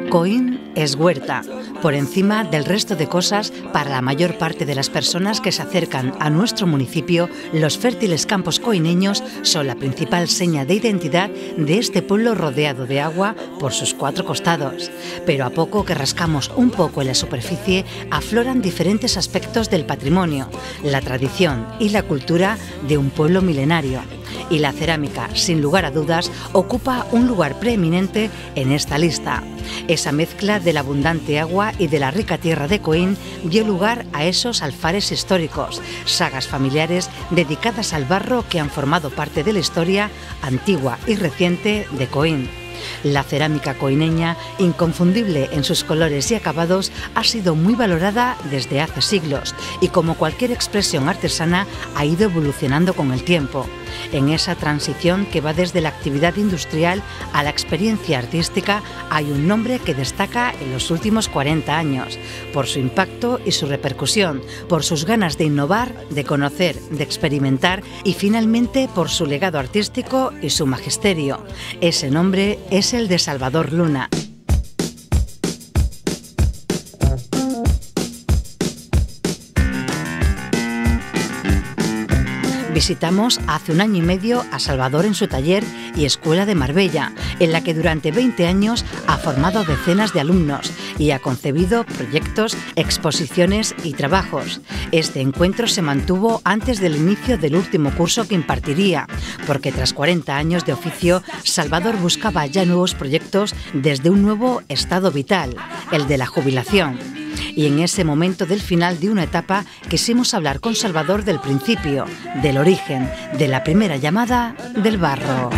Coín es huerta, por encima del resto de cosas. Para la mayor parte de las personas que se acercan a nuestro municipio, los fértiles campos coineños son la principal seña de identidad de este pueblo rodeado de agua por sus cuatro costados. Pero a poco que rascamos un poco en la superficie, afloran diferentes aspectos del patrimonio, la tradición y la cultura de un pueblo milenario. Y la cerámica, sin lugar a dudas, ocupa un lugar preeminente en esta lista. Esa mezcla de la abundante agua y de la rica tierra de Coín dio lugar a esos alfares históricos, sagas familiares dedicadas al barro que han formado parte de la historia antigua y reciente de Coín. La cerámica coineña, inconfundible en sus colores y acabados, ha sido muy valorada desde hace siglos y, como cualquier expresión artesana, ha ido evolucionando con el tiempo. En esa transición que va desde la actividad industrial a la experiencia artística, hay un nombre que destaca en los últimos 40 años, por su impacto y su repercusión, por sus ganas de innovar, de conocer, de experimentar y finalmente por su legado artístico y su magisterio. Ese nombre es el de Salvador Luna. Visitamos hace un año y medio a Salvador en su taller y escuela de Marbella, en la que durante 20 años ha formado decenas de alumnos y ha concebido proyectos, exposiciones y trabajos. Este encuentro se mantuvo antes del inicio del último curso que impartiría, porque tras 40 años de oficio, Salvador buscaba ya nuevos proyectos desde un nuevo estado vital, el de la jubilación. Y en ese momento del final de una etapa quisimos hablar con Salvador del principio, del origen, de la primera llamada del barro.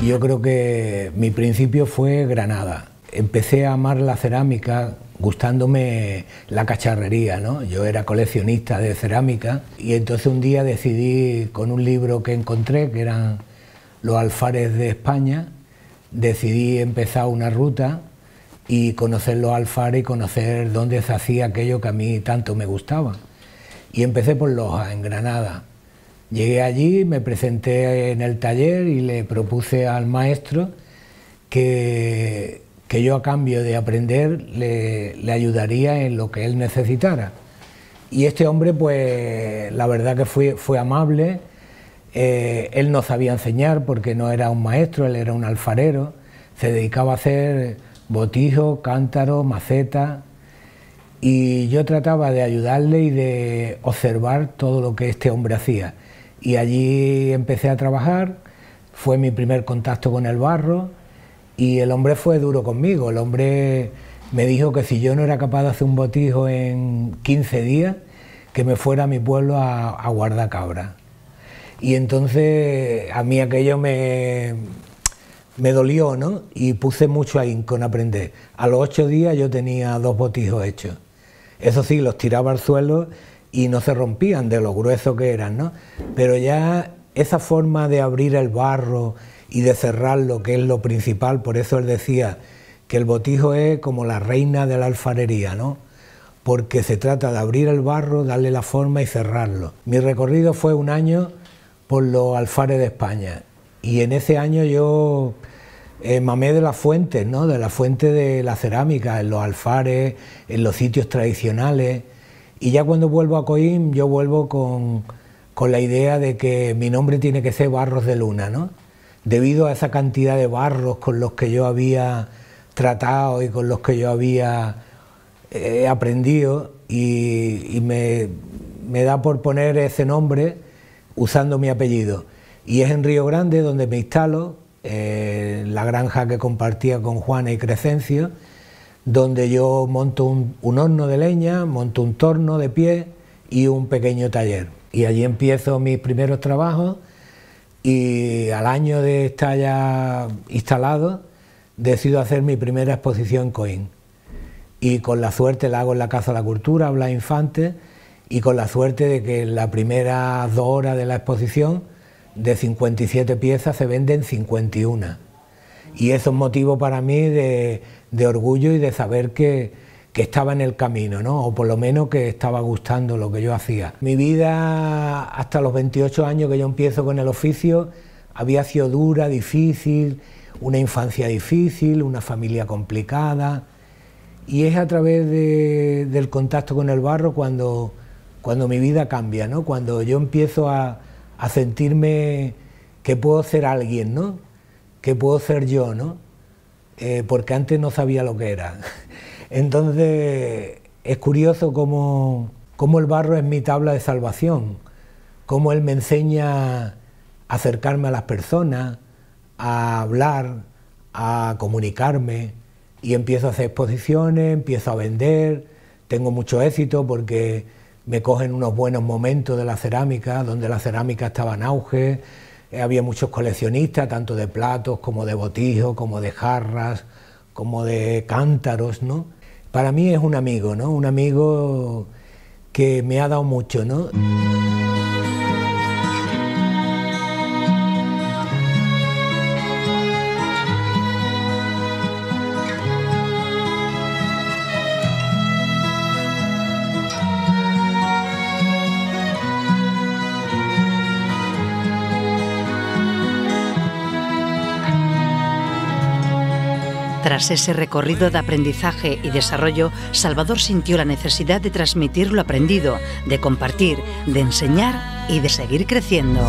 Yo creo que mi principio fue Granada. Empecé a amar la cerámica gustándome la cacharrería, ¿no? Yo era coleccionista de cerámica y entonces un día decidí, con un libro que encontré, que eran Los alfares de España, decidí empezar una ruta y conocer los alfares y conocer dónde se hacía aquello que a mí tanto me gustaba. Y empecé por Loja, en Granada. Llegué allí, me presenté en el taller y le propuse al maestro que yo, a cambio de aprender, le ayudaría en lo que él necesitara. Y este hombre, pues la verdad que fue amable. Él no sabía enseñar porque no era un maestro, él era un alfarero, se dedicaba a hacer botijos, cántaros, macetas, y yo trataba de ayudarle y de observar todo lo que este hombre hacía. Y allí empecé a trabajar, fue mi primer contacto con el barro, y el hombre fue duro conmigo. El hombre me dijo que si yo no era capaz de hacer un botijo en 15 días, que me fuera a mi pueblo a guardar cabras. Y entonces a mí aquello me dolió, ¿no? Y puse mucho ahínco en aprender. A los 8 días yo tenía 2 botijos hechos. Eso sí, los tiraba al suelo y no se rompían de lo gruesos que eran, ¿no? Pero ya esa forma de abrir el barro y de cerrarlo, que es lo principal, por eso él decía que el botijo es como la reina de la alfarería, ¿no? Porque se trata de abrir el barro, darle la forma y cerrarlo. Mi recorrido fue un año por los alfares de España, y en ese año yo mamé de las fuentes, ¿no? De la fuente de la cerámica, en los alfares, en los sitios tradicionales, y ya cuando vuelvo a Coín yo vuelvo con la idea de que mi nombre tiene que ser Barros de Luna, ¿no? Debido a esa cantidad de barros con los que yo había tratado y con los que yo había aprendido, y me da por poner ese nombre usando mi apellido. Y es en Río Grande donde me instalo, la granja que compartía con Juana y Crescencio, donde yo monto un horno de leña, monto un torno de pie y un pequeño taller. Y allí empiezo mis primeros trabajos, y al año de estar ya instalado decido hacer mi primera exposición en Coín. Y con la suerte la hago en la Casa de la Cultura, Blas Infante, y con la suerte de que en las primeras 2 horas de la exposición, de 57 piezas se venden 51. Y eso es motivo para mí de orgullo y de saber que estaba en el camino, ¿no? O por lo menos que estaba gustando lo que yo hacía. Mi vida, hasta los 28 años que yo empiezo con el oficio, había sido dura, difícil, una infancia difícil, una familia complicada, y es a través del contacto con el barro cuando mi vida cambia, ¿no? Cuando yo empiezo a sentirme que puedo ser alguien, ¿no? Que puedo ser yo, ¿no? Porque antes no sabía lo que era. Entonces es curioso cómo el barro es mi tabla de salvación, cómo él me enseña a acercarme a las personas, a hablar, a comunicarme, y empiezo a hacer exposiciones, empiezo a vender, tengo mucho éxito porque me cogen unos buenos momentos de la cerámica, donde la cerámica estaba en auge, había muchos coleccionistas, tanto de platos como de botijos, como de jarras, como de cántaros, ¿no? Para mí es un amigo, ¿no? Un amigo que me ha dado mucho, ¿no? Tras ese recorrido de aprendizaje y desarrollo, Salvador sintió la necesidad de transmitir lo aprendido, de compartir, de enseñar y de seguir creciendo.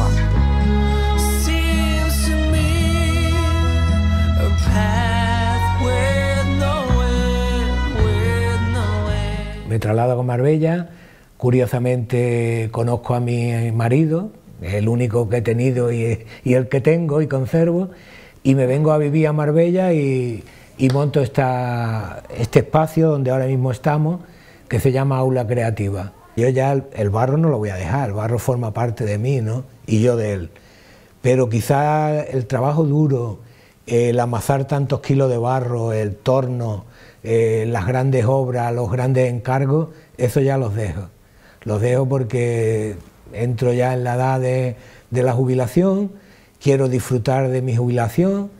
Me traslado a Marbella, curiosamente conozco a mi marido, el único que he tenido y el que tengo y conservo, y me vengo a vivir a Marbella y monto este espacio donde ahora mismo estamos, que se llama Aula Creativa. Yo ya el barro no lo voy a dejar, el barro forma parte de mí, ¿no? Y yo de él. Pero quizá el trabajo duro, el amasar tantos kilos de barro, el torno, las grandes obras, los grandes encargos, eso ya los dejo. Los dejo porque entro ya en la edad de la jubilación, quiero disfrutar de mi jubilación,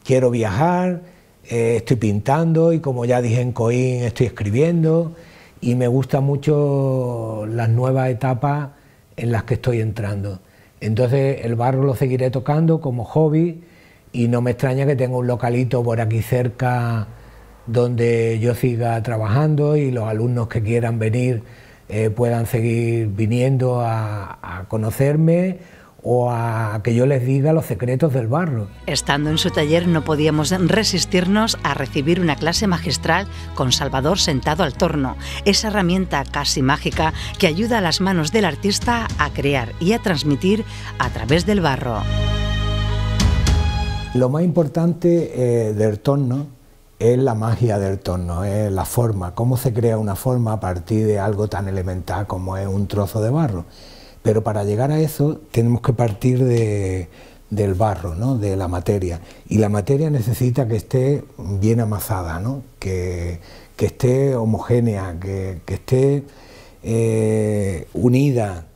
quiero viajar, estoy pintando y, como ya dije en Coín, estoy escribiendo, y me gustan mucho las nuevas etapas en las que estoy entrando. Entonces el barro lo seguiré tocando como hobby, y no me extraña que tenga un localito por aquí cerca donde yo siga trabajando y los alumnos que quieran venir puedan seguir viniendo a conocerme o a que yo les diga los secretos del barro. Estando en su taller no podíamos resistirnos a recibir una clase magistral con Salvador sentado al torno, esa herramienta casi mágica que ayuda a las manos del artista a crear y a transmitir a través del barro. Lo más importante del torno es la magia del torno, es la forma, cómo se crea una forma a partir de algo tan elemental como es un trozo de barro. Pero para llegar a eso tenemos que partir del barro, ¿no? De la materia. Y la materia necesita que esté bien amasada, ¿no? Que esté homogénea, que esté unida,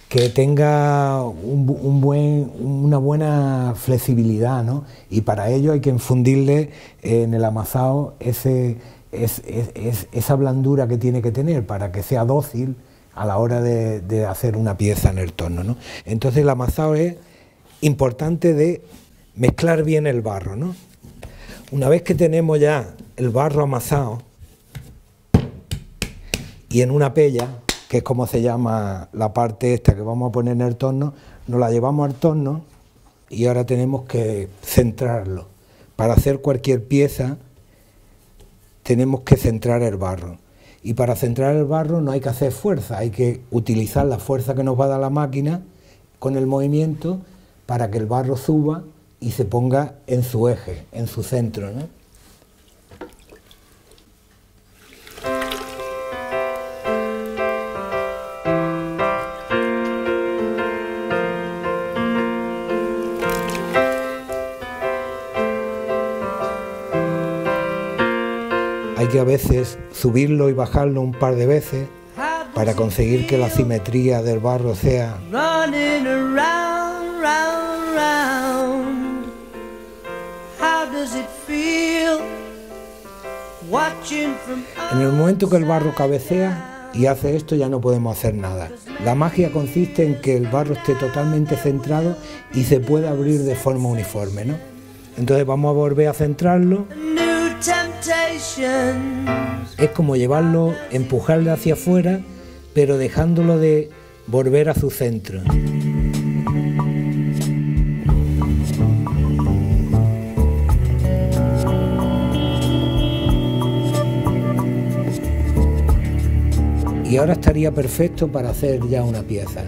que tenga una buena flexibilidad, ¿no? Y para ello hay que infundirle en el amasado esa blandura que tiene que tener para que sea dócil a la hora de hacer una pieza en el torno, ¿no? Entonces el amasado es importante de mezclar bien el barro, ¿no? Una vez que tenemos ya el barro amasado y en una pella, que es como se llama la parte esta que vamos a poner en el torno, nos la llevamos al torno y ahora tenemos que centrarlo. Para hacer cualquier pieza tenemos que centrar el barro. Y para centrar el barro no hay que hacer fuerza, hay que utilizar la fuerza que nos va a dar la máquina con el movimiento para que el barro suba y se ponga en su eje, en su centro, ¿no? Hay que a veces subirlo y bajarlo un par de veces para conseguir que la simetría del barro sea en el momento que el barro cabecea y hace esto, ya no podemos hacer nada. La magia consiste en que el barro esté totalmente centrado y se pueda abrir de forma uniforme, ¿no? Entonces vamos a volver a centrarlo. Es como llevarlo, empujarlo hacia afuera, pero dejándolo de volver a su centro. Y ahora estaría perfecto para hacer ya una pieza.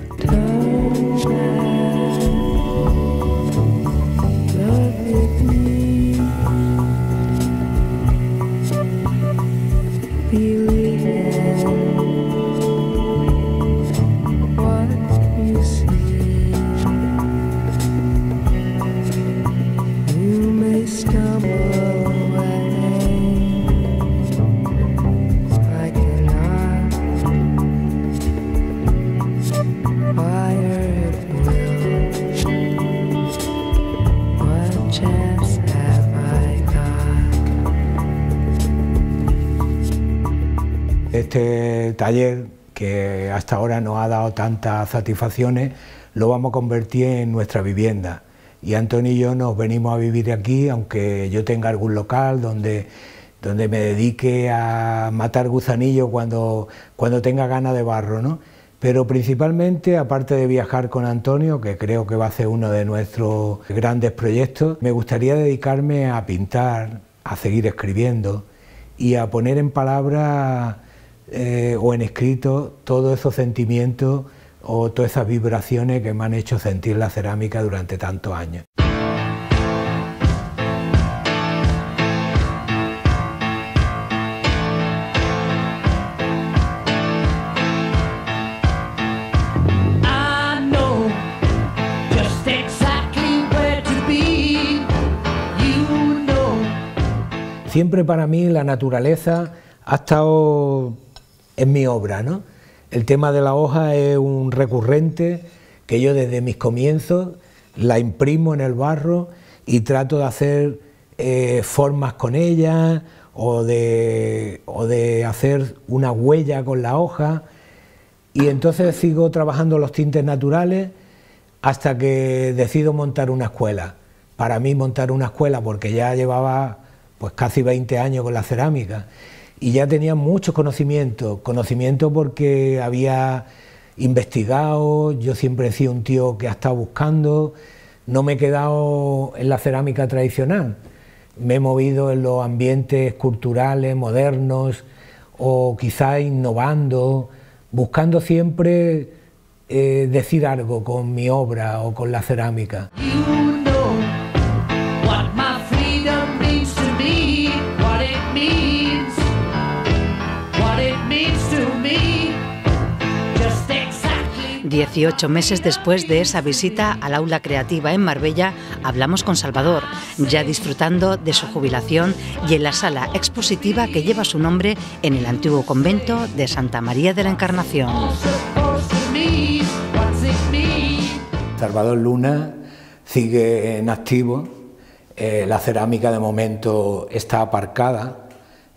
Este taller, que hasta ahora nos ha dado tantas satisfacciones, lo vamos a convertir en nuestra vivienda. Y Antonio y yo nos venimos a vivir aquí, aunque yo tenga algún local donde me dedique a matar gusanillos cuando tenga ganas de barro, ¿no? Pero principalmente, aparte de viajar con Antonio, que creo que va a ser uno de nuestros grandes proyectos, me gustaría dedicarme a pintar, a seguir escribiendo y a poner en palabras o en escrito todos esos sentimientos o todas esas vibraciones que me han hecho sentir la cerámica durante tantos años. Siempre para mí la naturaleza ha estado en mi obra, ¿no? El tema de la hoja es un recurrente que yo desde mis comienzos la imprimo en el barro y trato de hacer formas con ella o de hacer una huella con la hoja, y entonces sigo trabajando los tintes naturales hasta que decido montar una escuela. Para mí montar una escuela, porque ya llevaba pues casi 20 años con la cerámica y ya tenía muchos conocimientos porque había investigado, yo siempre he sido un tío que ha estado buscando, no me he quedado en la cerámica tradicional, me he movido en los ambientes culturales, modernos, o quizás innovando, buscando siempre decir algo con mi obra o con la cerámica. means to me, what it means to me, just exactly. 18 meses después de esa visita al aula creativa en Marbella, hablamos con Salvador, ya disfrutando de su jubilación y en la sala expositiva que lleva su nombre en el antiguo convento de Santa María de la Encarnación. Salvador Luna sigue en activo, la cerámica de momento está aparcada,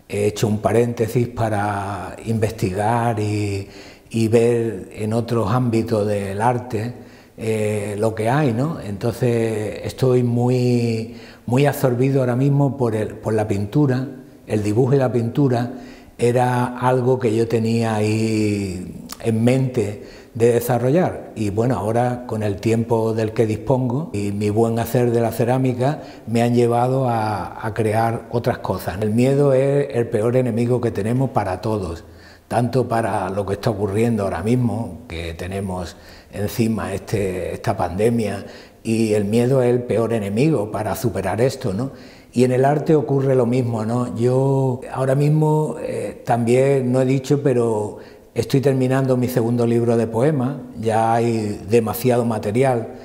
he hecho un paréntesis para investigar y ver en otros ámbitos del arte lo que hay, ¿no? Entonces estoy muy absorbido ahora mismo por la pintura, el dibujo y la pintura era algo que yo tenía ahí en mente de desarrollar, y bueno, ahora con el tiempo del que dispongo y mi buen hacer de la cerámica me han llevado a crear otras cosas. El miedo es el peor enemigo que tenemos para todos, tanto para lo que está ocurriendo ahora mismo, que tenemos encima esta pandemia, y el miedo es el peor enemigo para superar esto, ¿no? Y en el arte ocurre lo mismo, ¿no? Yo ahora mismo también, no he dicho, pero estoy terminando mi segundo libro de poemas, ya hay demasiado material,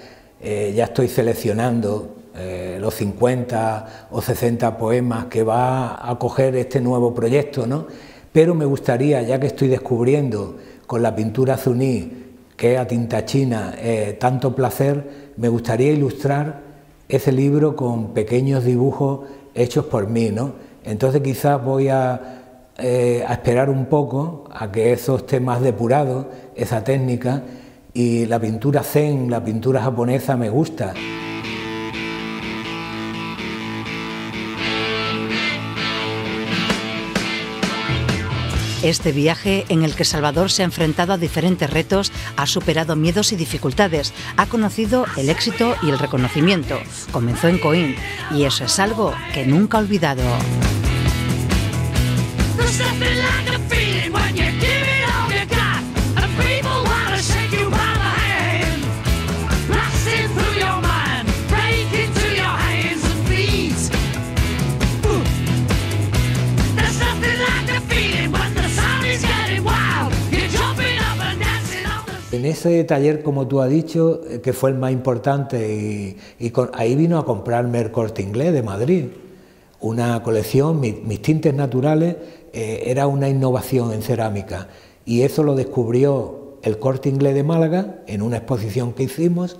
ya estoy seleccionando los 50 o 60 poemas que va a coger este nuevo proyecto, ¿no? Pero me gustaría, ya que estoy descubriendo con la pintura zuní, que es a tinta china, tanto placer, me gustaría ilustrar ese libro con pequeños dibujos hechos por mí, ¿no? Entonces quizás voy a esperar un poco a que eso esté más depurado, esa técnica, y la pintura zen, la pintura japonesa me gusta. Este viaje, en el que Salvador se ha enfrentado a diferentes retos, ha superado miedos y dificultades, ha conocido el éxito y el reconocimiento. Comenzó en Coín y eso es algo que nunca ha olvidado. En ese taller, como tú has dicho, que fue el más importante, ahí vino a comprarme el Corte Inglés de Madrid, una colección, mis tintes naturales, era una innovación en cerámica, y eso lo descubrió el Corte Inglés de Málaga en una exposición que hicimos,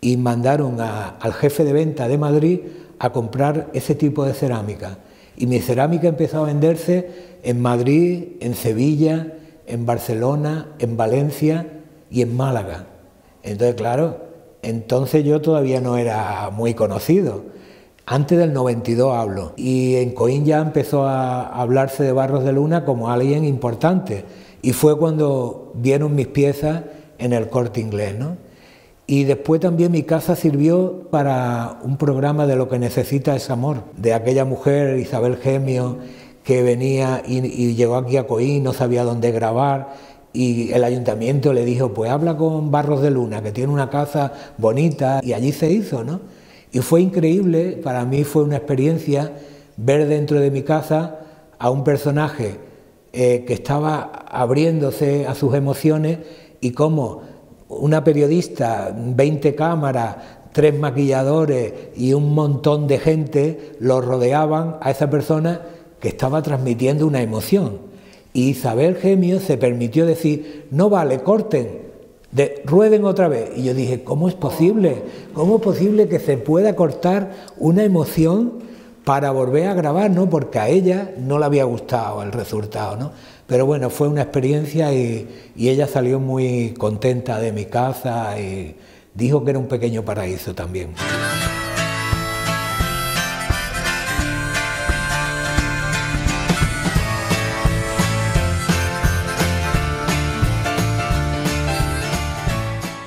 y mandaron al jefe de venta de Madrid a comprar ese tipo de cerámica, y mi cerámica empezó a venderse en Madrid, en Sevilla, en Barcelona, en Valencia y en Málaga. Entonces, claro, entonces yo todavía no era muy conocido. Antes del 92 hablo. Y en Coín ya empezó a hablarse de Barros de Luna como alguien importante. Y fue cuando vieron mis piezas en el Corte Inglés, ¿no? Y después también mi casa sirvió para un programa de Lo que necesita es amor, de aquella mujer, Isabel Gemio, que venía y llegó aquí a Coín, no sabía dónde grabar, y el ayuntamiento le dijo, pues habla con Barros de Luna, que tiene una casa bonita, y allí se hizo, ¿no? Y fue increíble, para mí fue una experiencia ver dentro de mi casa a un personaje que estaba abriéndose a sus emociones, y cómo una periodista, 20 cámaras, 3 maquilladores y un montón de gente lo rodeaban a esa persona que estaba transmitiendo una emoción. Y Isabel Gemio se permitió decir, no vale, corten, rueden otra vez. Y yo dije, ¿cómo es posible? ¿Cómo es posible que se pueda cortar una emoción para volver a grabar, ¿no? Porque a ella no le había gustado el resultado, ¿no? Pero bueno, fue una experiencia y ella salió muy contenta de mi casa y dijo que era un pequeño paraíso también.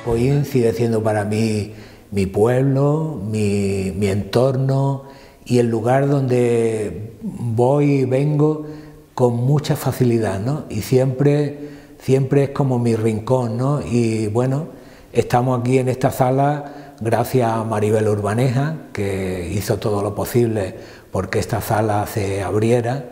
Coín sigue siendo para mí mi pueblo, mi entorno y el lugar donde voy y vengo con mucha facilidad, ¿no? Y siempre es como mi rincón, ¿no? Y bueno, estamos aquí en esta sala gracias a Maribel Urbaneja, que hizo todo lo posible porque esta sala se abriera,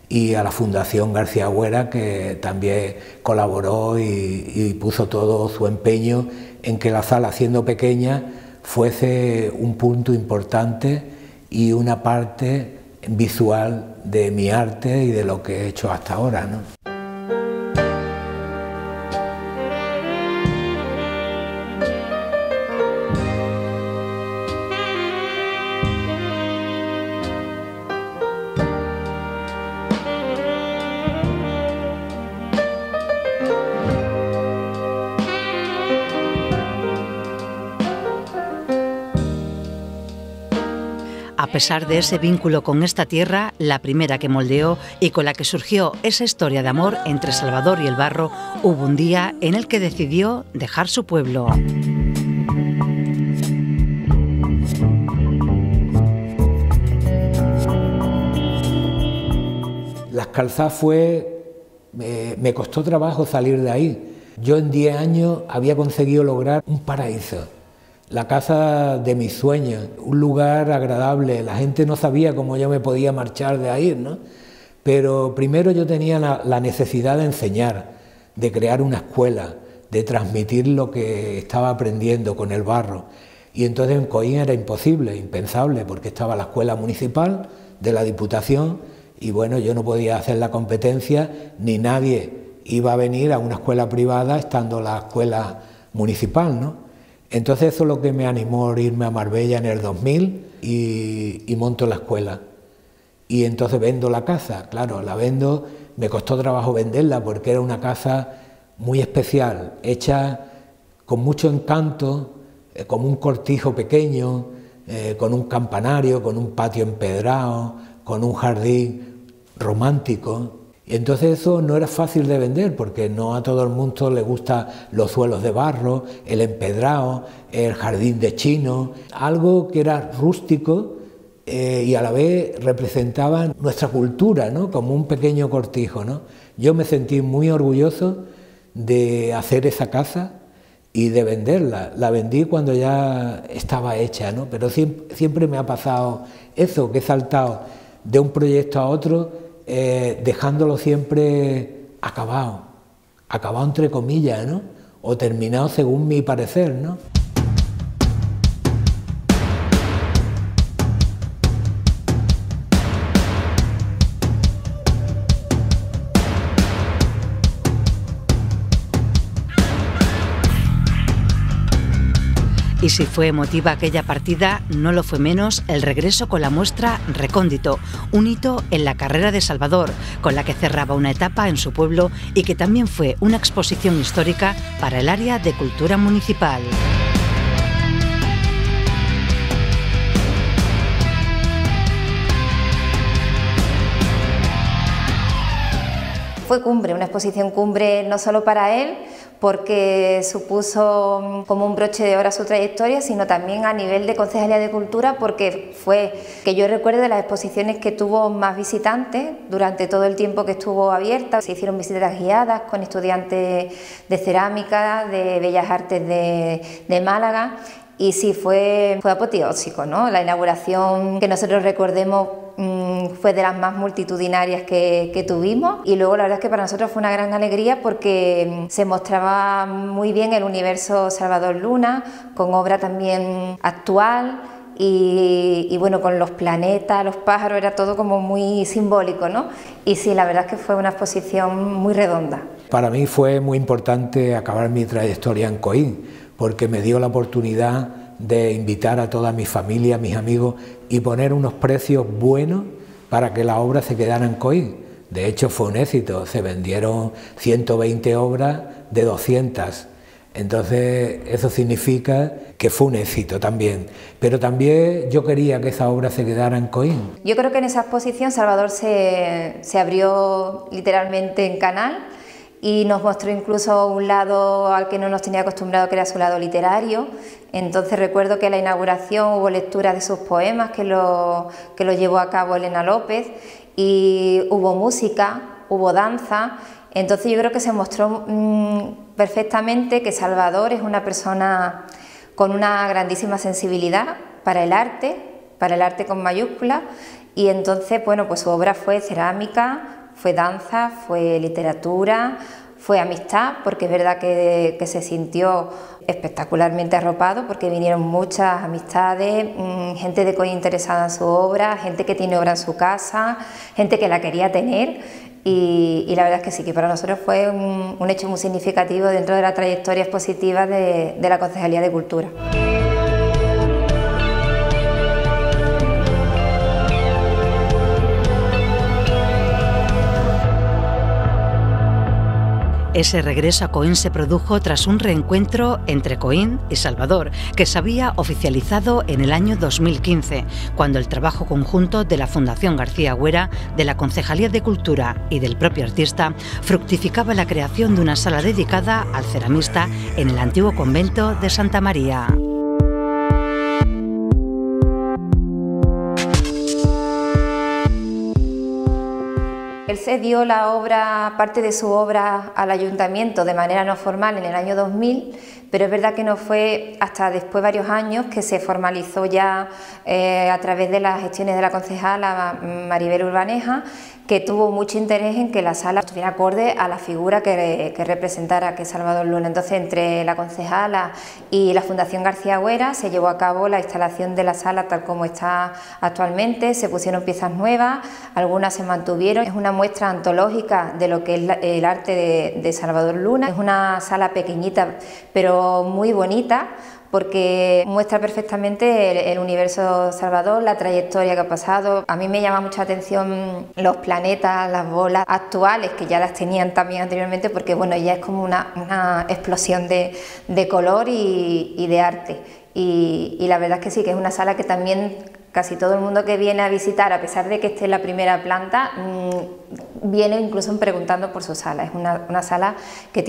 y a la Fundación García Agüera, que también colaboró y puso todo su empeño en que la sala, siendo pequeña, fuese un punto importante y una parte visual de mi arte y de lo que he hecho hasta ahora, ¿no? A pesar de ese vínculo con esta tierra, la primera que moldeó y con la que surgió esa historia de amor entre Salvador y el barro, hubo un día en el que decidió dejar su pueblo. Las Calzás me costó trabajo salir de ahí. Yo en 10 años había conseguido lograr un paraíso. La casa de mis sueños, un lugar agradable, la gente no sabía cómo yo me podía marchar de ahí, ¿no? Pero primero yo tenía la necesidad de enseñar, de crear una escuela, de transmitir lo que estaba aprendiendo con el barro. Y entonces en Coín era imposible, impensable, porque estaba la escuela municipal de la Diputación y bueno, yo no podía hacer la competencia, ni nadie iba a venir a una escuela privada estando la escuela municipal, ¿no? Entonces eso es lo que me animó a irme a Marbella en el 2000 y monto la escuela. Y entonces vendo la casa, claro, la vendo, me costó trabajo venderla porque era una casa muy especial, hecha con mucho encanto, como un cortijo pequeño, con un campanario, con un patio empedrado, con un jardín romántico. Y entonces eso no era fácil de vender porque no a todo el mundo le gustan los suelos de barro, el empedrado, el jardín de chino, algo que era rústico y a la vez representaba nuestra cultura, ¿no? Como un pequeño cortijo, ¿no? Yo me sentí muy orgulloso de hacer esa casa y de venderla. La vendí cuando ya estaba hecha, ¿no? Pero siempre me ha pasado eso, que he saltado de un proyecto a otro, dejándolo siempre acabado entre comillas, ¿no? O terminado según mi parecer, ¿no? Y si fue emotiva aquella partida, no lo fue menos el regreso con la muestra Recóndito, un hito en la carrera de Salvador, con la que cerraba una etapa en su pueblo y que también fue una exposición histórica para el área de cultura municipal. Fue cumbre, una exposición cumbre no solo para él, porque supuso como un broche de oro a su trayectoria, sino también a nivel de Concejalía de Cultura, porque fue, que yo recuerdo, de las exposiciones que tuvo más visitantes durante todo el tiempo que estuvo abierta. Se hicieron visitas guiadas con estudiantes de cerámica, de Bellas Artes de Málaga, y sí, fue apoteósico, ¿no? La inauguración, que nosotros recordemos, fue de las más multitudinarias que tuvimos, y luego la verdad es que para nosotros fue una gran alegría porque se mostraba muy bien el universo Salvador Luna, con obra también actual y bueno, con los planetas, los pájaros, era todo como muy simbólico, ¿no? Y sí, la verdad es que fue una exposición muy redonda. Para mí fue muy importante acabar mi trayectoria en Coín, porque me dio la oportunidad de invitar a toda mi familia, a mis amigos, y poner unos precios buenos para que la obra se quedara en Coín. De hecho fue un éxito, se vendieron 120 obras de 200, entonces eso significa que fue un éxito también. Pero también yo quería que esa obra se quedara en Coín. Yo creo que en esa exposición Salvador se abrió literalmente en canal, y nos mostró incluso un lado al que no nos tenía acostumbrado, que era su lado literario. Entonces recuerdo que en la inauguración hubo lectura de sus poemas, que lo llevó a cabo Elena López, y hubo música, hubo danza. Entonces yo creo que se mostró perfectamente que Salvador es una persona con una grandísima sensibilidad para el arte con mayúsculas, y entonces, bueno, pues su obra fue cerámica, fue danza, fue literatura, fue amistad, porque es verdad que se sintió espectacularmente arropado, porque vinieron muchas amistades, gente de Coín interesada en su obra, gente que tiene obra en su casa, gente que la quería tener, y la verdad es que sí, que para nosotros fue un hecho muy significativo dentro de la trayectoria expositiva de la Concejalía de Cultura. Ese regreso a Coín se produjo tras un reencuentro entre Coín y Salvador, que se había oficializado en el año 2015, cuando el trabajo conjunto de la Fundación García Güera, de la Concejalía de Cultura y del propio artista fructificaba la creación de una sala dedicada al ceramista en el antiguo convento de Santa María. Él cedió la obra, parte de su obra, al ayuntamiento de manera no formal en el año 2000, pero es verdad que no fue hasta después de varios años que se formalizó ya a través de las gestiones de la concejala Maribel Urbaneja, que tuvo mucho interés en que la sala estuviera acorde a la figura que representara, que es Salvador Luna. Entonces, entre la concejala y la Fundación García Güera se llevó a cabo la instalación de la sala tal como está actualmente, se pusieron piezas nuevas, algunas se mantuvieron. Es una muestra antológica de lo que es el arte de Salvador Luna. Es una sala pequeñita pero muy bonita, porque muestra perfectamente el universo Salvador, la trayectoria que ha pasado. A mí me llama mucha atención los planetas, las bolas actuales, que ya las tenían también anteriormente, porque bueno, ya es como una explosión de color y de arte. Y la verdad es que sí, que es una sala que también casi todo el mundo que viene a visitar, a pesar de que esté en la primera planta, viene incluso preguntando por su sala. Es una sala que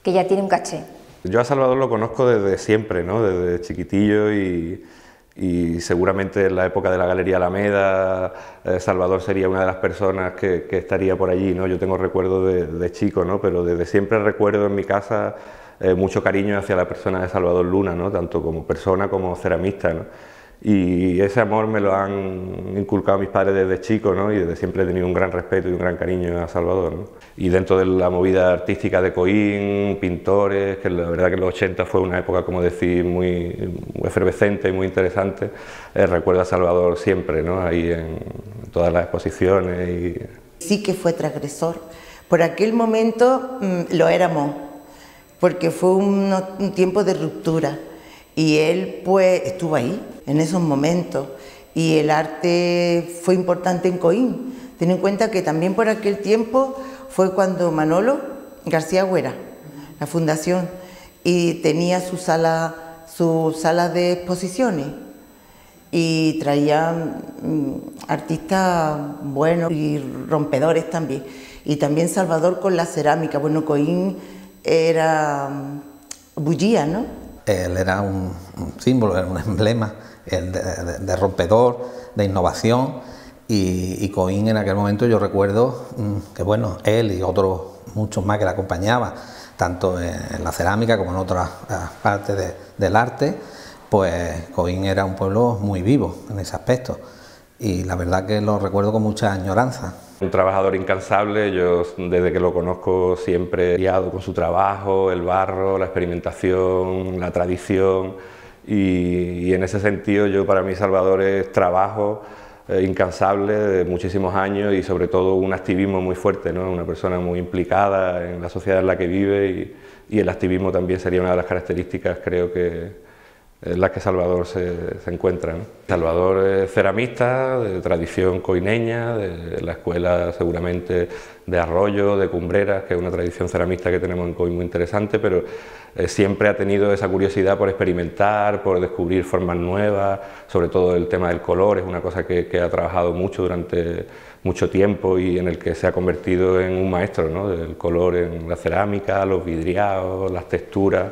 ya tiene un caché. Yo a Salvador lo conozco desde siempre, ¿no? Desde chiquitillo y seguramente en la época de la Galería Alameda, Salvador sería una de las personas que estaría por allí, ¿no? Yo tengo recuerdos de chico, ¿no? Pero desde siempre recuerdo en mi casa mucho cariño hacia la persona de Salvador Luna, ¿no? Tanto como persona como ceramista, ¿no? Y ese amor me lo han inculcado mis padres desde chico, ¿no? Y desde siempre he tenido un gran respeto y un gran cariño a Salvador, ¿no? Y dentro de la movida artística de Coín, pintores, que la verdad que en los 80 fue una época, como decir, muy efervescente y muy interesante, recuerdo a Salvador siempre, ¿no? Ahí en todas las exposiciones. Sí que fue transgresor. Por aquel momento lo éramos, porque fue un tiempo de ruptura. Y él pues estuvo ahí, en esos momentos, y el arte fue importante en Coín. Ten en cuenta que también por aquel tiempo fue cuando Manolo García Güera, la fundación, y tenía su sala de exposiciones, y traía artistas buenos y rompedores también. Y también Salvador con la cerámica. Bueno, Coín era bullía, ¿no? Él era un símbolo, era un emblema de rompedor, de innovación, y Coín en aquel momento yo recuerdo que bueno, él y otros muchos más que le acompañaban, tanto en la cerámica como en otras partes del arte, pues Coín era un pueblo muy vivo en ese aspecto, y la verdad que lo recuerdo con mucha añoranza. Un trabajador incansable, yo desde que lo conozco siempre he guiado con su trabajo, el barro, la experimentación, la tradición, y en ese sentido yo, para mí, Salvador es trabajo incansable de muchísimos años y sobre todo un activismo muy fuerte, ¿no? Una persona muy implicada en la sociedad en la que vive, y el activismo también sería una de las características, creo que en las que Salvador se encuentra, ¿no? Salvador es ceramista de tradición coineña, de la escuela seguramente de Arroyo, de Cumbreras, que es una tradición ceramista que tenemos en Coín muy interesante, pero siempre ha tenido esa curiosidad por experimentar, por descubrir formas nuevas, sobre todo el tema del color, es una cosa que ha trabajado mucho durante mucho tiempo y en el que se ha convertido en un maestro, ¿no? Del color en la cerámica, los vidriados, las texturas.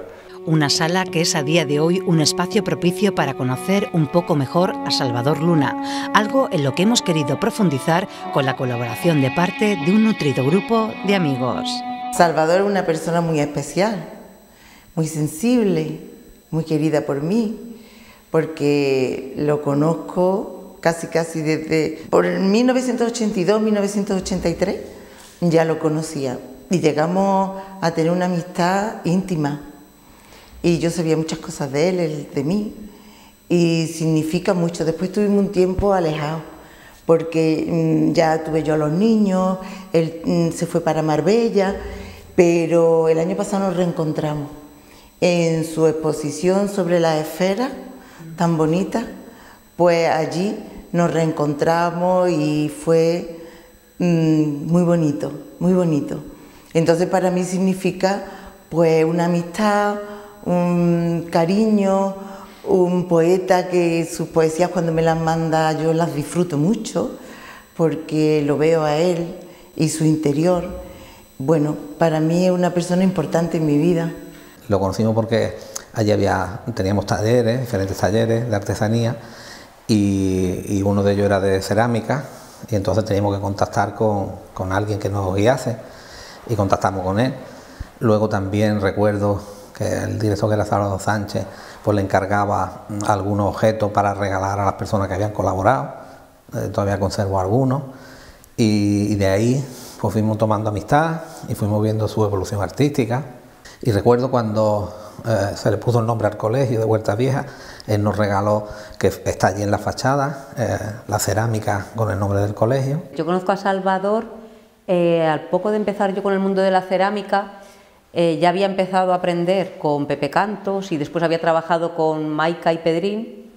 Una sala que es a día de hoy un espacio propicio para conocer un poco mejor a Salvador Luna, algo en lo que hemos querido profundizar con la colaboración de parte de un nutrido grupo de amigos. Salvador es una persona muy especial, muy sensible, muy querida por mí, porque lo conozco casi desde por 1982, 1983, ya lo conocía y llegamos a tener una amistad íntima. Y yo sabía muchas cosas de él de mí, y significa mucho. Después tuvimos un tiempo alejados, porque ya tuve yo a los niños, él se fue para Marbella, pero el año pasado nos reencontramos en su exposición sobre las esferas, tan bonita, pues allí nos reencontramos y fue muy bonito, muy bonito. Entonces para mí significa pues una amistad, un cariño, un poeta que sus poesías cuando me las manda yo las disfruto mucho porque lo veo a él y su interior. Bueno, para mí es una persona importante en mi vida. Lo conocimos porque allí teníamos talleres, diferentes talleres de artesanía, y uno de ellos era de cerámica, y entonces teníamos que contactar con alguien que nos guiase y contactamos con él. Luego también recuerdo que el director, que era Salvador Sánchez, pues le encargaba algunos objetos para regalar a las personas que habían colaborado, todavía conservo algunos, y de ahí pues fuimos tomando amistad y fuimos viendo su evolución artística. Y recuerdo cuando se le puso el nombre al colegio de Huertas Viejas, él nos regaló, que está allí en la fachada, la cerámica con el nombre del colegio. Yo conozco a Salvador, al poco de empezar yo con el mundo de la cerámica, ya había empezado a aprender con Pepe Cantos y después había trabajado con Maica y Pedrín,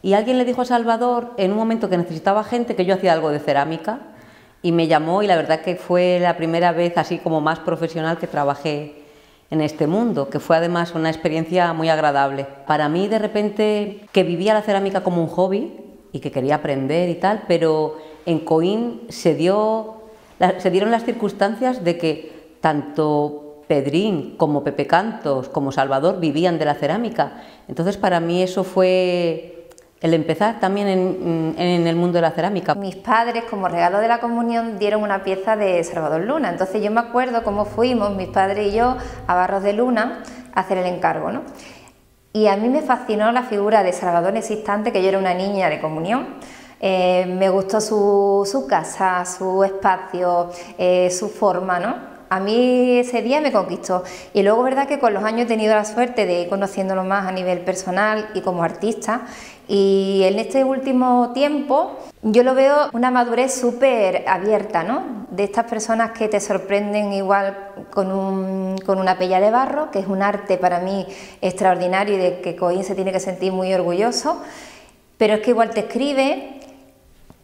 y alguien le dijo a Salvador en un momento que necesitaba gente que yo hacía algo de cerámica, y me llamó, y la verdad que fue la primera vez así como más profesional que trabajé en este mundo, que fue además una experiencia muy agradable. Para mí, de repente, que vivía la cerámica como un hobby y que quería aprender y tal, pero en Coín se dieron las circunstancias de que tanto Pedrín como Pepe Cantos como Salvador vivían de la cerámica. Entonces, para mí eso fue el empezar también en el mundo de la cerámica. Mis padres, como regalo de la comunión, dieron una pieza de Salvador Luna. Entonces yo me acuerdo cómo fuimos, mis padres y yo, a Barros de Luna a hacer el encargo, ¿no? Y a mí me fascinó la figura de Salvador en ese instante, que yo era una niña de comunión. Me gustó su casa, su espacio, su forma, ¿no? A mí ese día me conquistó, y luego verdad que con los años he tenido la suerte de ir conociéndolo más a nivel personal y como artista, y en este último tiempo yo lo veo una madurez súper abierta, ¿no? De estas personas que te sorprenden igual con una pella de barro, que es un arte para mí extraordinario y de que Coín se tiene que sentir muy orgulloso, pero es que igual te escribe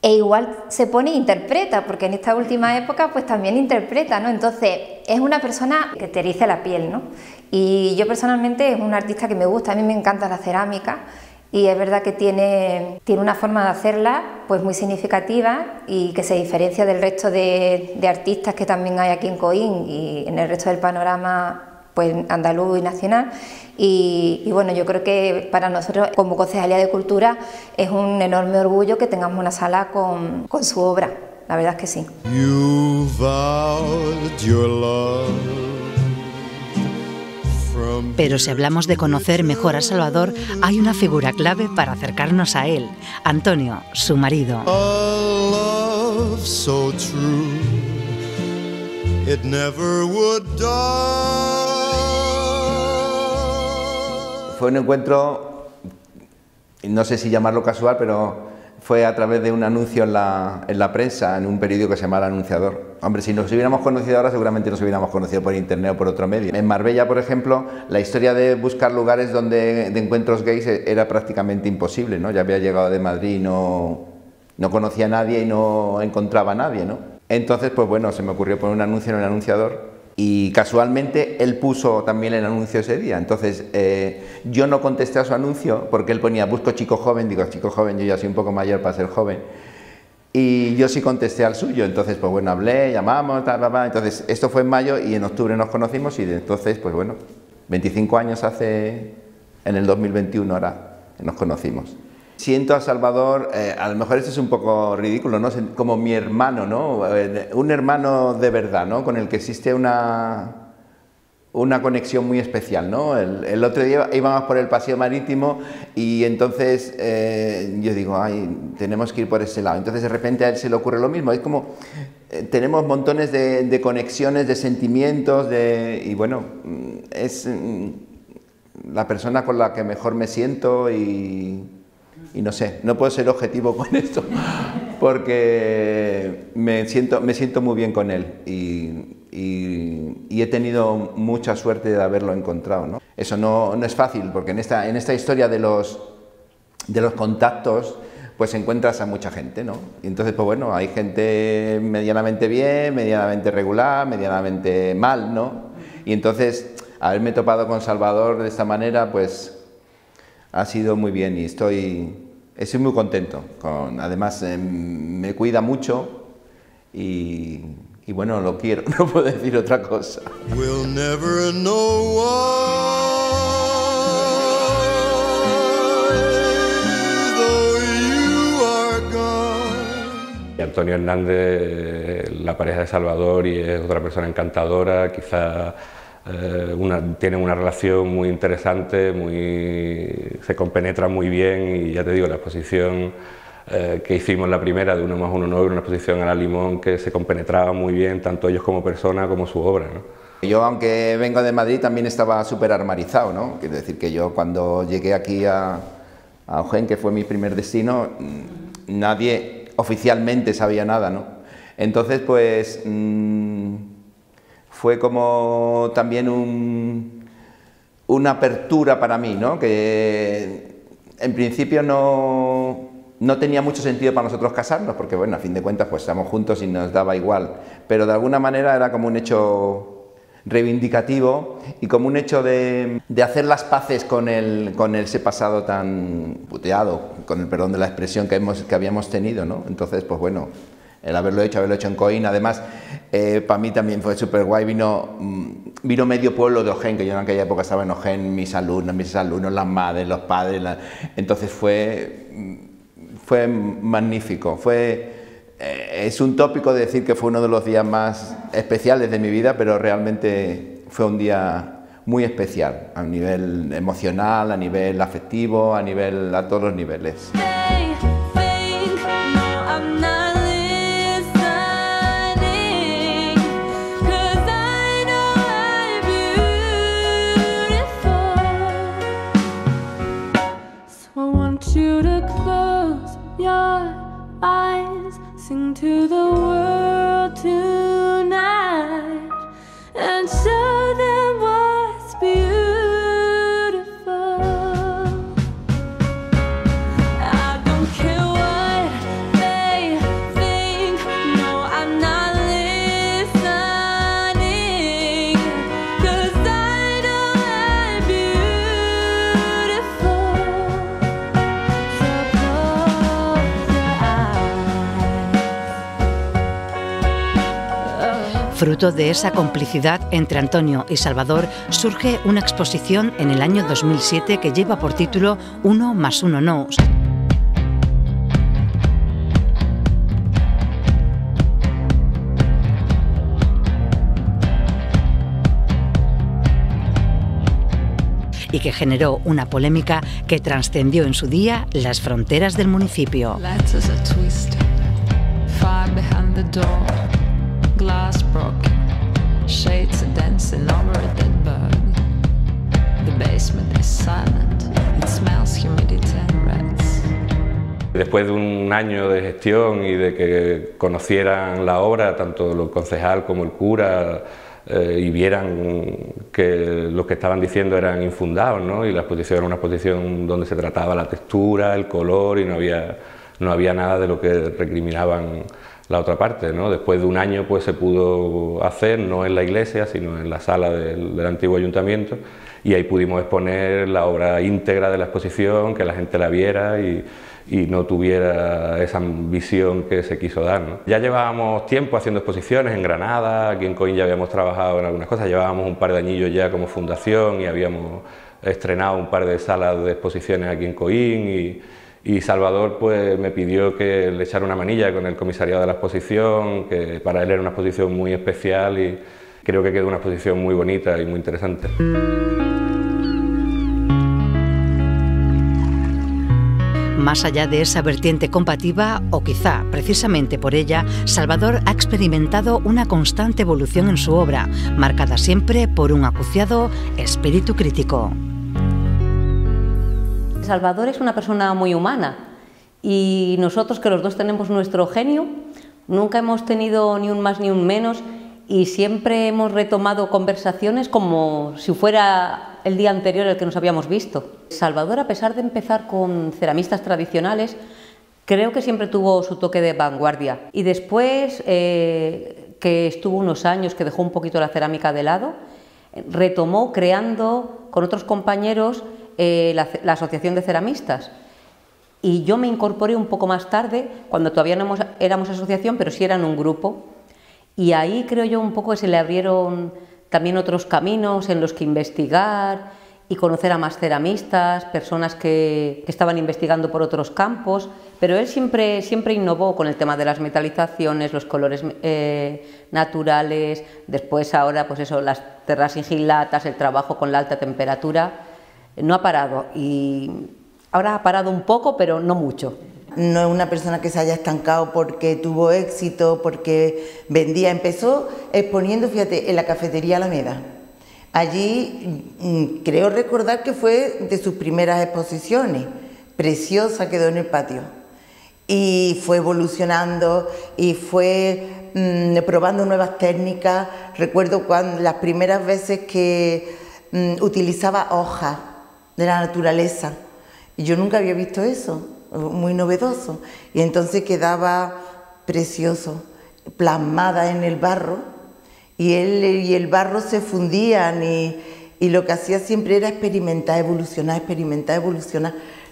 e igual se pone e interpreta, porque en esta última época pues también interpreta, ¿no? Entonces es una persona que te eriza la piel, ¿no? Y yo personalmente es un artista que me gusta, a mí me encanta la cerámica, y es verdad que tiene una forma de hacerla pues muy significativa y que se diferencia del resto de artistas que también hay aquí en Coín y en el resto del panorama pues andaluz y nacional. Y bueno, yo creo que para nosotros como Concejalía de Cultura es un enorme orgullo que tengamos una sala con su obra, la verdad es que sí. Pero si hablamos de conocer mejor a Salvador, hay una figura clave para acercarnos a él: Antonio, su marido. Fue un encuentro, no sé si llamarlo casual, pero fue a través de un anuncio en la prensa, en un periódico que se llama El Anunciador. Hombre, si nos hubiéramos conocido ahora, seguramente nos hubiéramos conocido por internet o por otro medio. En Marbella, por ejemplo, la historia de buscar lugares de encuentros gays era prácticamente imposible, ¿no? Ya había llegado de Madrid y no conocía a nadie y no encontraba a nadie, ¿no? Entonces, pues bueno, se me ocurrió poner un anuncio en El Anunciador. Y casualmente él puso también el anuncio ese día. Entonces yo no contesté a su anuncio porque él ponía busco chico joven. Digo, chico joven, yo ya soy un poco mayor para ser joven. Y yo sí contesté al suyo. Entonces pues bueno, hablé, llamamos, entonces esto fue en mayo y en octubre nos conocimos, y de entonces pues bueno, 25 años hace, en el 2021 ahora nos conocimos. Siento a Salvador, a lo mejor esto es un poco ridículo, ¿no? Como mi hermano, ¿no? Un hermano de verdad, ¿no? Con el que existe una conexión muy especial, ¿no? El otro día íbamos por el paseo marítimo y entonces yo digo, ay, tenemos que ir por ese lado. Entonces de repente a él se le ocurre lo mismo. Es como, tenemos montones de conexiones, de sentimientos, y bueno, es la persona con la que mejor me siento y no sé, no puedo ser objetivo con esto porque me siento muy bien con él y he tenido mucha suerte de haberlo encontrado, ¿no? Eso no es fácil, porque en esta historia de los contactos pues encuentras a mucha gente, ¿no? Y entonces pues bueno, hay gente medianamente bien, medianamente regular, medianamente mal, ¿no? Y entonces haberme topado con Salvador de esta manera pues ha sido muy bien y estoy muy contento. Además me cuida mucho y bueno, lo quiero, no puedo decir otra cosa. We'll never know why, though you are gone. Antonio Hernández, la pareja de Salvador, y es otra persona encantadora, quizá tienen una relación muy interesante, se compenetran muy bien, y ya te digo, la exposición que hicimos la primera de 1 más 1 9, una exposición a la Limón que se compenetraba muy bien, tanto ellos como persona como su obra, ¿no? Yo, aunque vengo de Madrid, también estaba súper armarizado, ¿no? Quiero decir que yo, cuando llegué aquí a Ojén, que fue mi primer destino, nadie oficialmente sabía nada, ¿no? Entonces, pues, fue como también una apertura para mí, ¿no? Que en principio no tenía mucho sentido para nosotros casarnos, porque bueno, a fin de cuentas pues estamos juntos y nos daba igual, pero de alguna manera era como un hecho reivindicativo y como un hecho de hacer las paces con ese pasado tan puteado, con el perdón de la expresión que habíamos tenido, ¿no? Entonces, pues bueno, el haberlo hecho en Coín, además, para mí también fue súper guay. Vino medio pueblo de Ojén, que yo en aquella época estaba en Ojén, mis alumnos, las madres, los padres, entonces fue magnífico. Es un tópico decir que fue uno de los días más especiales de mi vida, pero realmente fue un día muy especial, a nivel emocional, a nivel afectivo, a todos los niveles. Sing to the world tonight and show them what's beautiful. I don't care what they think, no, I'm not listening, 'cause I know I'm beautiful. So close your eyes. Fruto de esa complicidad entre Antonio y Salvador surge una exposición en el año 2007 que lleva por título 1 más 1 Nos. Y que generó una polémica que trascendió en su día las fronteras del municipio. Letters are twisted, fire behind the door, glass broken, shades are dancing over a dead bird. The basement is silent, it smells humidity and rats. Después de un año de gestión y de que conocieran la obra, tanto el concejal como el cura, y vieran que lo que estaban diciendo eran infundados, ¿no? Y la exposición era una exposición donde se trataba la textura, el color, y no había nada de lo que recriminaban la otra parte, ¿no? Después de un año pues se pudo hacer, no en la iglesia, sino en la sala del antiguo ayuntamiento, y ahí pudimos exponer la obra íntegra de la exposición, que la gente la viera y no tuviera esa visión que se quiso dar, ¿no? Ya llevábamos tiempo haciendo exposiciones en Granada, aquí en Coín ya habíamos trabajado en algunas cosas, llevábamos un par de añillos ya como fundación y habíamos estrenado un par de salas de exposiciones aquí en Coín, y Salvador pues me pidió que le echara una manilla con el comisariado de la exposición, que para él era una exposición muy especial y creo que quedó una exposición muy bonita y muy interesante. Más allá de esa vertiente combativa, o quizá precisamente por ella, Salvador ha experimentado una constante evolución en su obra, marcada siempre por un acuciado espíritu crítico. Salvador es una persona muy humana y nosotros, que los dos tenemos nuestro genio, nunca hemos tenido ni un más ni un menos y siempre hemos retomado conversaciones como si fuera el día anterior el que nos habíamos visto. Salvador, a pesar de empezar con ceramistas tradicionales, creo que siempre tuvo su toque de vanguardia. Y después, que estuvo unos años, que dejó un poquito la cerámica de lado, retomó creando con otros compañeros la Asociación de Ceramistas. Y yo me incorporé un poco más tarde, cuando todavía no éramos asociación, pero sí eran un grupo. Y ahí creo yo un poco que se le abrieron también otros caminos en los que investigar y conocer a más ceramistas, personas que estaban investigando por otros campos, pero él siempre innovó con el tema de las metalizaciones, los colores naturales, después ahora pues eso, las terras sigilatas, el trabajo con la alta temperatura, no ha parado y ahora ha parado un poco, pero no mucho. no es una persona que se haya estancado porque tuvo éxito, porque vendía. Empezó exponiendo, fíjate, en la cafetería Alameda. Allí creo recordar que fue de sus primeras exposiciones. Preciosa, quedó en el patio. Y fue evolucionando y fue probando nuevas técnicas. Recuerdo cuando las primeras veces que utilizaba hojas de la naturaleza. Y yo nunca había visto eso, muy novedoso. Y entonces quedaba precioso, plasmada en el barro. Y el barro se fundían y lo que hacía siempre era experimentar, evolucionar,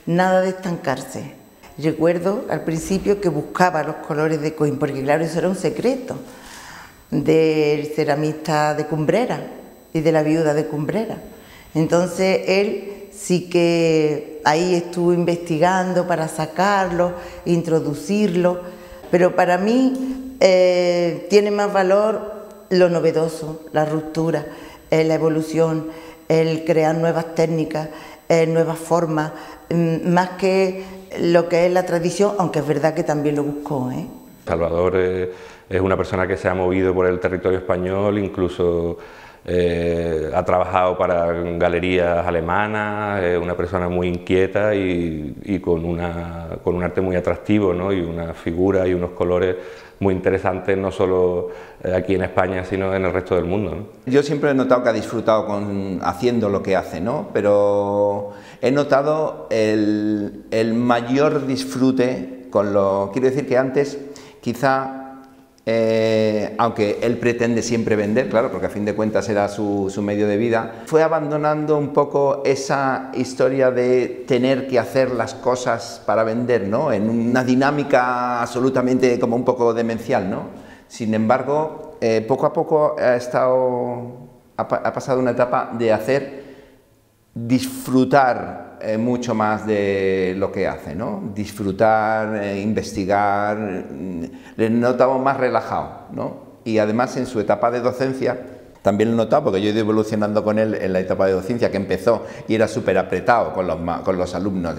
nada de estancarse. Recuerdo al principio que buscaba los colores de Coín, porque claro, eso era un secreto del ceramista de Cumbrera y de la viuda de Cumbrera. Entonces él sí que ahí estuvo investigando para sacarlo, introducirlo, pero para mí tiene más valor lo novedoso, la ruptura, la evolución, el crear nuevas técnicas, nuevas formas, más que lo que es la tradición, aunque es verdad que también lo buscó. Salvador es una persona que se ha movido por el territorio español, incluso ha trabajado para galerías alemanas, es una persona muy inquieta y con un arte muy atractivo, ¿no? Y una figura y unos colores muy interesantes, no solo aquí en España, sino en el resto del mundo, ¿no? Yo siempre he notado que ha disfrutado haciendo lo que hace, ¿no? Pero he notado el mayor disfrute con lo... Quiero decir que antes, quizá, aunque él pretende siempre vender, claro, porque a fin de cuentas era su medio de vida, fue abandonando un poco esa historia de tener que hacer las cosas para vender, ¿no? En una dinámica absolutamente como un poco demencial, ¿no? Sin embargo, poco a poco ha pasado una etapa de hacer disfrutar mucho más de lo que hace, ¿no? Disfrutar, investigar, le notamos más relajado, ¿no? Y además en su etapa de docencia también lo he notado, porque yo he ido evolucionando con él en la etapa de docencia, que empezó y era súper apretado con los alumnos,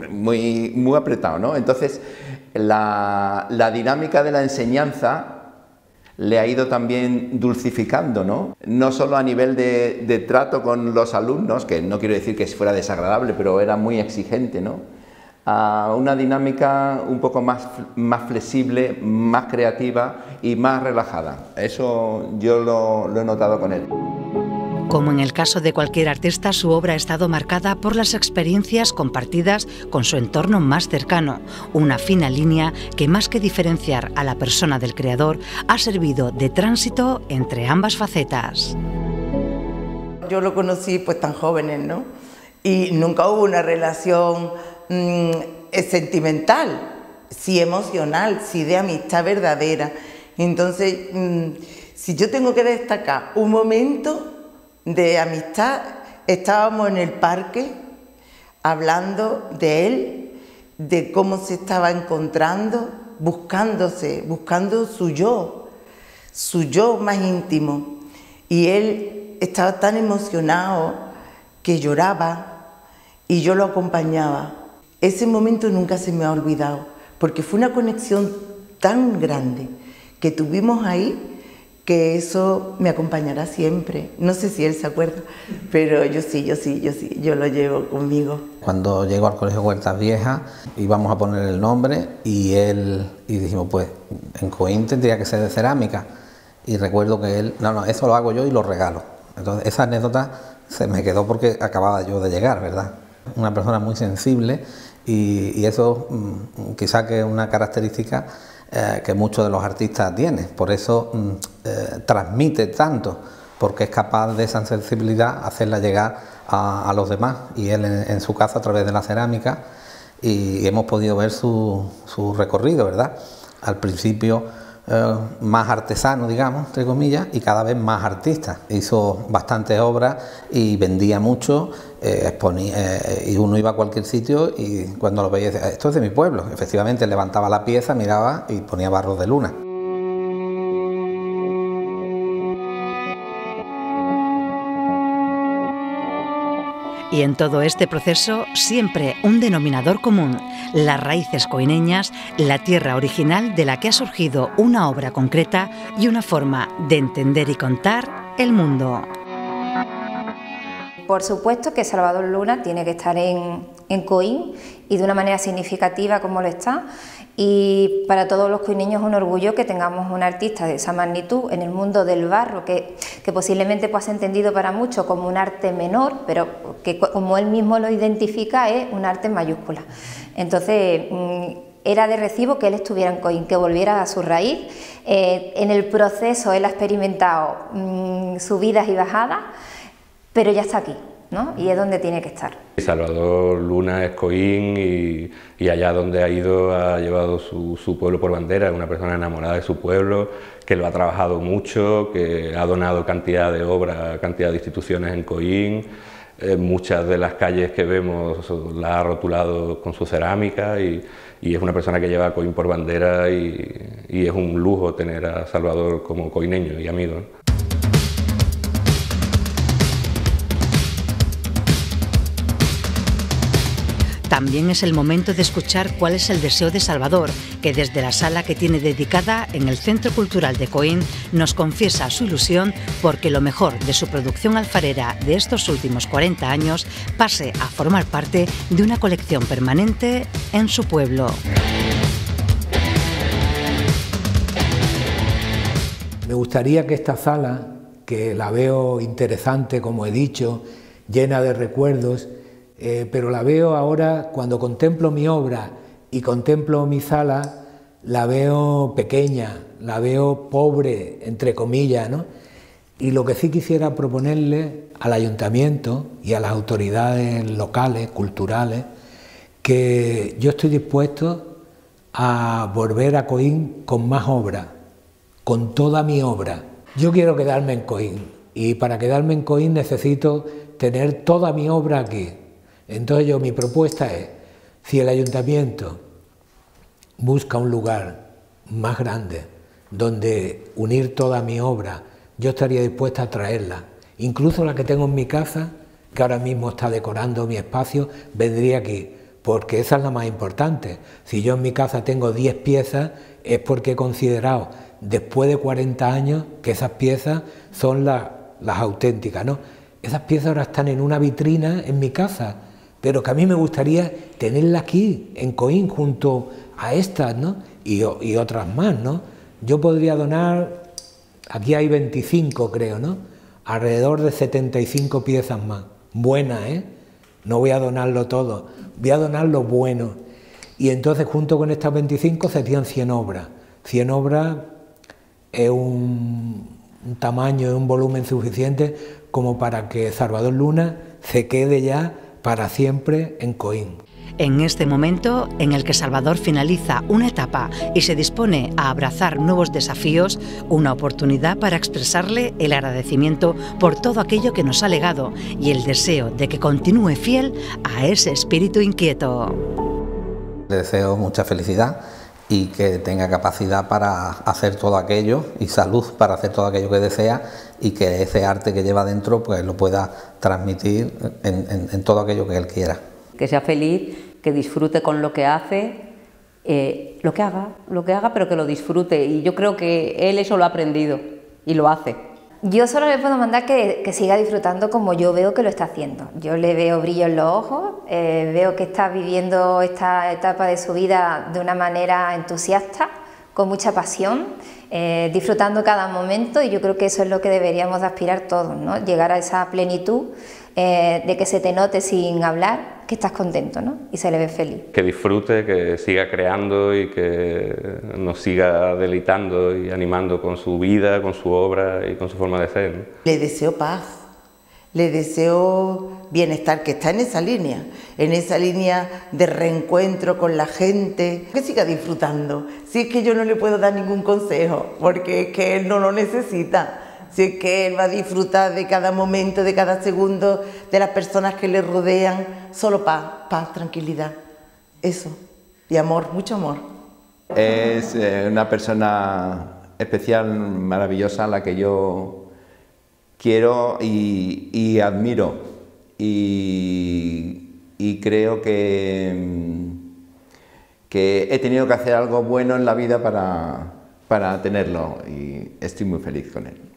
muy apretado, ¿no? Entonces la dinámica de la enseñanza le ha ido también dulcificando, ¿no? No solo a nivel de trato con los alumnos, que no quiero decir que fuera desagradable, pero era muy exigente, ¿no? A una dinámica un poco más flexible, más creativa y más relajada. Eso yo lo he notado con él. Como en el caso de cualquier artista, su obra ha estado marcada por las experiencias compartidas con su entorno más cercano, una fina línea que, más que diferenciar a la persona del creador, ha servido de tránsito entre ambas facetas. Yo lo conocí pues tan jóvenes, ¿no? Y nunca hubo una relación sentimental, sí emocional, sí de amistad verdadera. Entonces, si yo tengo que destacar un momento de amistad, estábamos en el parque hablando de él, de cómo se estaba encontrando, buscando su yo más íntimo. Y él estaba tan emocionado que lloraba y yo lo acompañaba. Ese momento nunca se me ha olvidado, porque fue una conexión tan grande que tuvimos ahí, que eso me acompañará siempre. No sé si él se acuerda, pero yo sí, yo lo llevo conmigo. Cuando llego al Colegio Huertas Viejas íbamos a poner el nombre y dijimos, pues en Coín tendría que ser de cerámica. Y recuerdo que él, no, eso lo hago yo y lo regalo. Entonces esa anécdota se me quedó porque acababa yo de llegar, ¿verdad? Una persona muy sensible y eso quizá que es una característica que muchos de los artistas tienen, por eso transmite tanto, porque es capaz de esa sensibilidad hacerla llegar a los demás, y él en su caso a través de la cerámica, y hemos podido ver su recorrido, ¿verdad? Al principio más artesano, digamos, entre comillas, y cada vez más artista. Hizo bastantes obras y vendía mucho, exponía, y uno iba a cualquier sitio y cuando lo veía decía, esto es de mi pueblo. Efectivamente levantaba la pieza, miraba y ponía barros de luna. Y en todo este proceso siempre un denominador común, las raíces coineñas, la tierra original de la que ha surgido una obra concreta y una forma de entender y contar el mundo. Por supuesto que Salvador Luna tiene que estar en Coín y de una manera significativa como lo está, y para todos los coineños es un orgullo que tengamos un artista de esa magnitud en el mundo del barro, que posiblemente pues, entendido para muchos como un arte menor, pero que como él mismo lo identifica es un arte en mayúscula. Entonces era de recibo que él estuviera en Coín, que volviera a su raíz. En el proceso él ha experimentado subidas y bajadas, pero ya está aquí, ¿no? Y es donde tiene que estar. Salvador Luna es Coín y allá donde ha ido ha llevado su pueblo por bandera, es una persona enamorada de su pueblo, que lo ha trabajado mucho, que ha donado cantidad de obras, cantidad de instituciones en Coín, muchas de las calles que vemos las ha rotulado con su cerámica y es una persona que lleva a Coín por bandera y es un lujo tener a Salvador como coineño y amigo, ¿no? También es el momento de escuchar cuál es el deseo de Salvador, que desde la sala que tiene dedicada en el Centro Cultural de Coín nos confiesa su ilusión porque lo mejor de su producción alfarera de estos últimos 40 años pase a formar parte de una colección permanente en su pueblo. Me gustaría que esta sala, que la veo interesante, como he dicho, llena de recuerdos, pero la veo ahora, cuando contemplo mi obra y contemplo mi sala, la veo pequeña, la veo pobre, entre comillas, ¿no? Y lo que sí quisiera proponerle al ayuntamiento y a las autoridades locales, culturales, que yo estoy dispuesto a volver a Coín con más obra, con toda mi obra. Yo quiero quedarme en Coín y para quedarme en Coín necesito tener toda mi obra aquí. Entonces mi propuesta es, si el ayuntamiento busca un lugar más grande donde unir toda mi obra, yo estaría dispuesta a traerla. Incluso la que tengo en mi casa, que ahora mismo está decorando mi espacio, vendría aquí, porque esa es la más importante. Si yo en mi casa tengo 10 piezas, es porque he considerado, después de 40 años, que esas piezas son las auténticas, ¿no? Esas piezas ahora están en una vitrina en mi casa, pero que a mí me gustaría tenerla aquí, en Coín, junto a estas, ¿no? Y otras más, ¿no? Yo podría donar, aquí hay 25 creo, ¿no? Alrededor de 75 piezas más, buenas, ¿eh? No voy a donarlo todo, voy a donar lo bueno. Y entonces junto con estas 25 serían 100 obras. 100 obras es un tamaño, es un volumen suficiente como para que Salvador Luna se quede ya para siempre en Coín. En este momento en el que Salvador finaliza una etapa y se dispone a abrazar nuevos desafíos, una oportunidad para expresarle el agradecimiento por todo aquello que nos ha legado y el deseo de que continúe fiel a ese espíritu inquieto. Le deseo mucha felicidad y que tenga capacidad para hacer todo aquello y salud para hacer todo aquello que desea y que ese arte que lleva dentro pues lo pueda transmitir en todo aquello que él quiera. Que sea feliz, que disfrute con lo que hace, lo que haga, pero que lo disfrute. Y yo creo que él eso lo ha aprendido y lo hace. Yo solo le puedo mandar que siga disfrutando como yo veo que lo está haciendo. Yo le veo brillo en los ojos, veo que está viviendo esta etapa de su vida de una manera entusiasta, con mucha pasión, disfrutando cada momento, y yo creo que eso es lo que deberíamos de aspirar todos, ¿no? Llegar a esa plenitud de que se te note sin hablar que estás contento, ¿no? Y se le ve feliz. Que disfrute, que siga creando y que nos siga deleitando y animando con su vida, con su obra y con su forma de ser, ¿no? Le deseo paz, le deseo bienestar, que está en esa línea de reencuentro con la gente, que siga disfrutando. Si es que yo no le puedo dar ningún consejo, porque es que él no lo necesita. Si es que él va a disfrutar de cada momento, de cada segundo, de las personas que le rodean, solo paz, tranquilidad, eso, y amor, mucho amor. Es una persona especial, maravillosa, a la que yo quiero y admiro, y creo que he tenido que hacer algo bueno en la vida para tenerlo y estoy muy feliz con él.